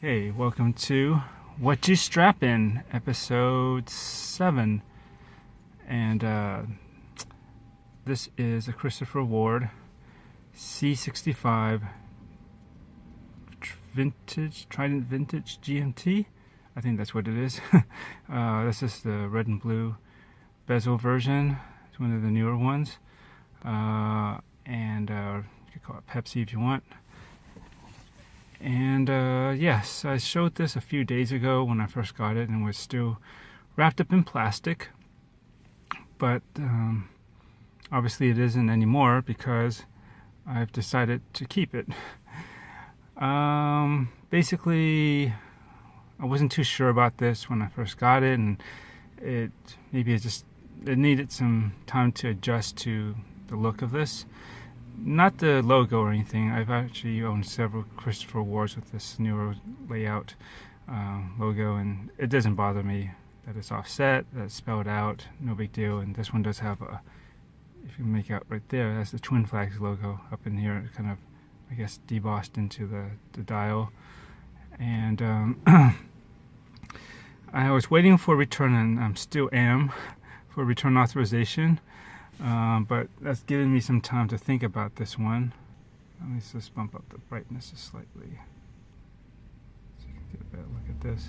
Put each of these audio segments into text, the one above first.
Okay, welcome to What You Strappin, episode 7. And this is a Christopher Ward C65 Trident Vintage GMT. I think that's what it is. This is the red and blue bezel version. It's one of the newer ones. And you could call it Pepsi if you want. And yes, I showed this a few days ago when I first got it and was still wrapped up in plastic. But obviously it isn't anymore because I've decided to keep it. Basically, I wasn't too sure about this when I first got it, and it needed some time to adjust to the look of this. Not the logo or anything. I've actually owned several Christopher Wards with this newer layout logo, and it doesn't bother me that it's offset, that it's spelled out, no big deal. And this one does have a, if you make out right there, that's the Twin Flags logo up in here, kind of, I guess, debossed into the dial. And I was waiting for return, and I still am, for return authorization. But that's given me some time to think about this one. Let me just bump up the brightness just slightly so you can get a better look at this.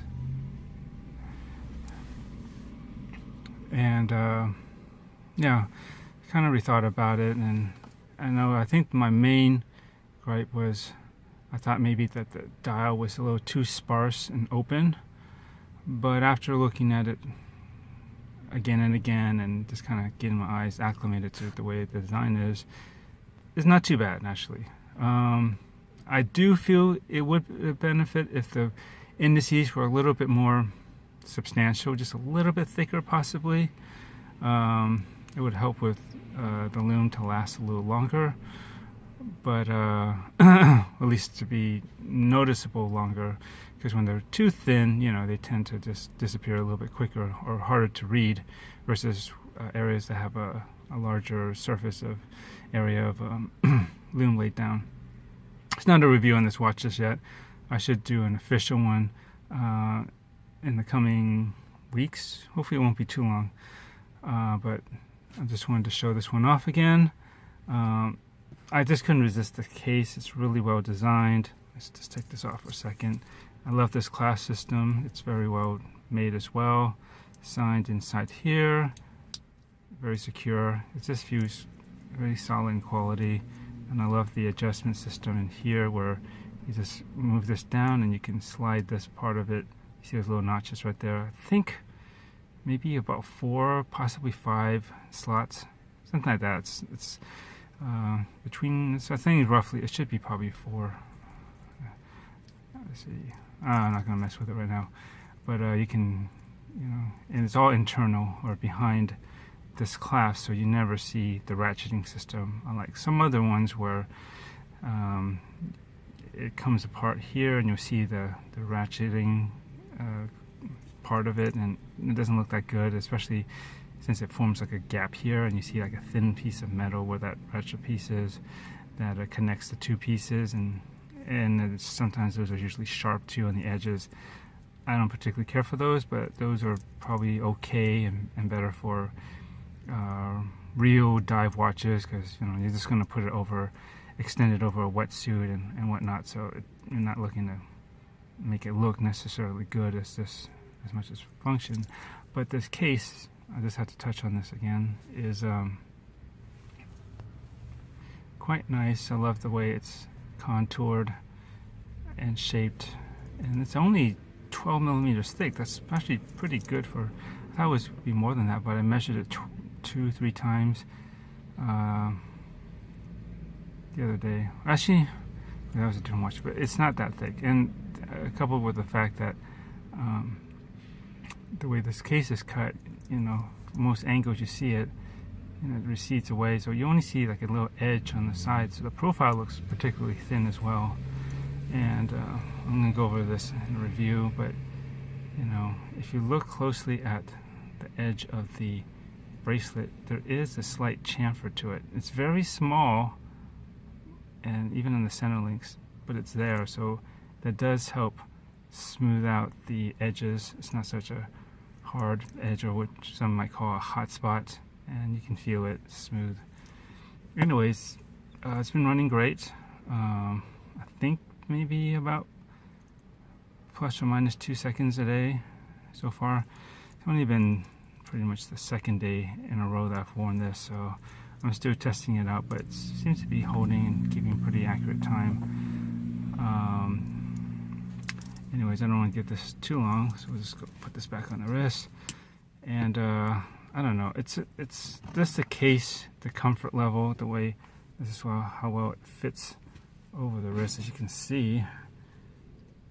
And yeah, kind of rethought about it, and I think my main gripe was I thought maybe that the dial was a little too sparse and open. But after looking at it again and again, and just kind of getting my eyes acclimated to the way the design is, it's not too bad actually. I do feel it would benefit if the indices were a little bit more substantial, just a little bit thicker possibly. It would help with the loom to last a little longer, but at least to be noticeable longer, because when they're too thin, they tend to just disappear a little bit quicker or harder to read versus areas that have a larger surface of area of loom laid down. It's not a review on this watch just yet. I should do an official one in the coming weeks. Hopefully it won't be too long. But I just wanted to show this one off again. I just couldn't resist the case. It's really well designed. Let's just take this off for a second. I love this clasp system. It's very well made as well. Signed inside here. Very secure. It just feels very solid in quality. And I love the adjustment system in here where you just move this down and you can slide this part of it. You see those little notches right there. I think maybe about 4, possibly 5 slots. Something like that. It's between, so I think roughly, it should be probably 4. Let's see. I'm not going to mess with it right now. But you can, and it's all internal or behind this clasp, so you never see the ratcheting system, unlike some other ones where it comes apart here and you'll see the ratcheting part of it, and it doesn't look that good, especially since it forms like a gap here and you see like a thin piece of metal where that ratchet piece is that connects the two pieces, and sometimes those are usually sharp too on the edges. I don't particularly care for those, but those are probably okay and better for real dive watches, because you're just going to put it over, extend it over a wetsuit and whatnot, so you're not looking to make it look necessarily good as much as function. But this case, I just had to touch on this again, is quite nice. I love the way it's contoured and shaped, and it's only 12 millimeters thick. That's actually pretty good for, I thought it would be more than that, but I measured it 2-3 times the other day. Actually, that was a different watch, but it's not that thick. And coupled with the fact that the way this case is cut, most angles you see it, it recedes away, so you only see like a little edge on the side, so the profile looks particularly thin as well. And I'm going to go over this in review, but if you look closely at the edge of the bracelet, there is a slight chamfer to it. It's very small, and even in the center links, but it's there, so that does help smooth out the edges. It's not such a hard edge, or what some might call a hot spot, and you can feel it smooth. Anyways, it's been running great. I think maybe about plus or minus 2 seconds a day so far. It's only been pretty much the second day in a row that I've worn this, so I'm still testing it out, but it seems to be holding and keeping pretty accurate time. Anyways, I don't want to get this too long, so we'll just go put this back on the wrist. And I don't know, it's just the case, the comfort level, the way this is how well it fits over the wrist. As you can see,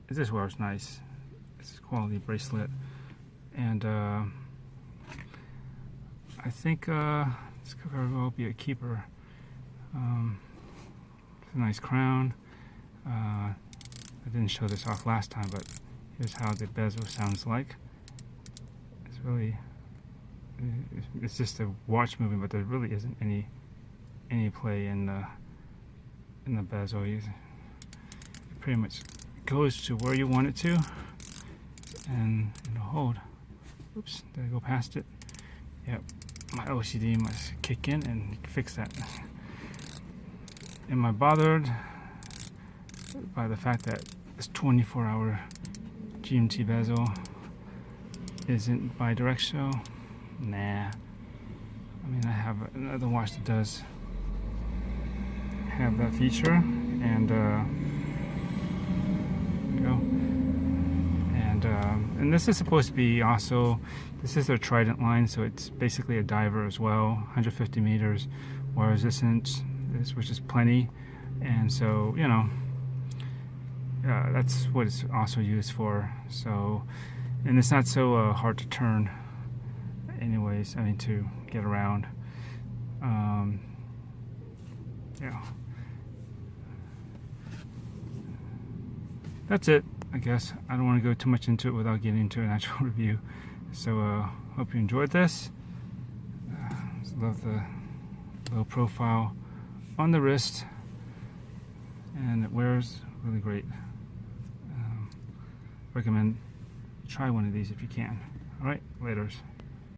it just wears nice. It's a quality bracelet, and I think this could very well be a keeper. It's a nice crown. I didn't show this off last time, but here's how the bezel sounds like. It's really, it's just a watch movement, but there really isn't any play in the bezel. It pretty much goes to where you want it to, and it'll hold. Oops, did I go past it? Yep, my OCD must kick in and fix that. Am I bothered by the fact that this 24-hour GMT bezel isn't bidirectional? Nah. I mean, I have another watch that does have that feature, and there you go. And this is supposed to be also, this is their Trident line, so it's basically a diver as well, 150 meters water resistance, which is plenty. And so, you know, that's what it's also used for. So, and it's not so hard to turn anyways, I mean, to get around. Yeah, that's it, I guess. I don't want to go too much into it without getting into an actual review. So hope you enjoyed this. Love the low profile on the wrist, and it wears really great. Recommend try one of these if you can. All right, laters.